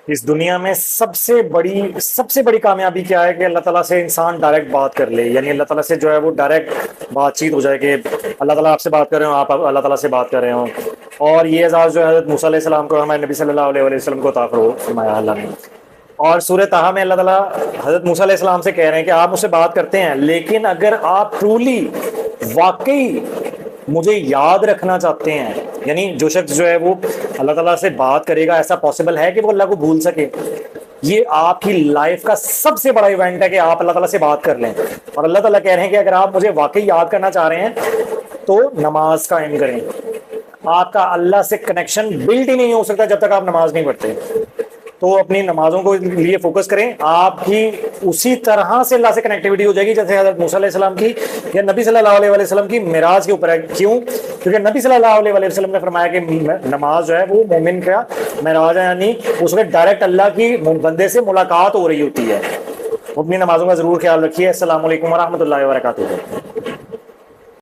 اس دنیا میں سب سے بڑی کامیابی کیا ہے کہ اللہ تعالیٰ سے انسان ڈائریکٹ بات کر لے، یعنی اللہ تعالیٰ سے جو ہے وہ ڈائریکٹ بات چیت ہو جائے کہ اللہ تعالیٰ آپ سے بات کر رہے ہوں، آپ اللہ تعالیٰ سے بات کر رہے ہوں۔ اور یہ اعزاز جو ہے حضرت موسیٰ علیہ السلام کو، ہمارے نبی صلی اللہ علیہ وسلم کو عطا فرمایا اللہ نے۔ اور سورہ طٰہٰ میں اللہ تعالیٰ حضرت موسیٰ علیہ السلام سے کہہ رہے ہیں کہ آپ مجھ سے بات کرتے ہیں، لیکن اگر آپ ٹرولی واقعی مجھے یاد رکھنا چاہتے ہیں، یعنی جو شخص جو ہے وہ اللہ تعالیٰ سے بات کرے گا، ایسا پاسبل ہے کہ وہ اللہ کو بھول سکے؟ یہ آپ کی لائف کا سب سے بڑا ایونٹ ہے کہ آپ اللہ تعالیٰ سے بات کر لیں۔ اور اللہ تعالیٰ کہہ رہے ہیں کہ اگر آپ مجھے واقعی یاد کرنا چاہ رہے ہیں تو نماز قائم کریں۔ آپ کا اللہ سے کنیکشن بلڈ ہی نہیں ہو سکتا جب تک آپ نماز نہیں پڑھتے۔ تو اپنی نمازوں کو لیے فوکس کریں، آپ کی اسی طرح سے اللہ سے کنیکٹیوٹی ہو جائے گی جیسے حضرت موسیٰ علیہ السلام کی یا نبی صلی اللہ علیہ وسلم کی معراج کے اوپر ہے۔ کیوں؟ کیونکہ نبی صلی اللہ علیہ وسلم نے فرمایا کہ نماز جو ہے وہ مومن کا معراج ہے، یعنی اس میں ڈائریکٹ اللہ کی بندے سے ملاقات ہو رہی ہوتی ہے۔ اپنی نمازوں کا ضرور خیال رکھیے۔ السلام علیکم ورحمۃ اللہ وبرکاتہ۔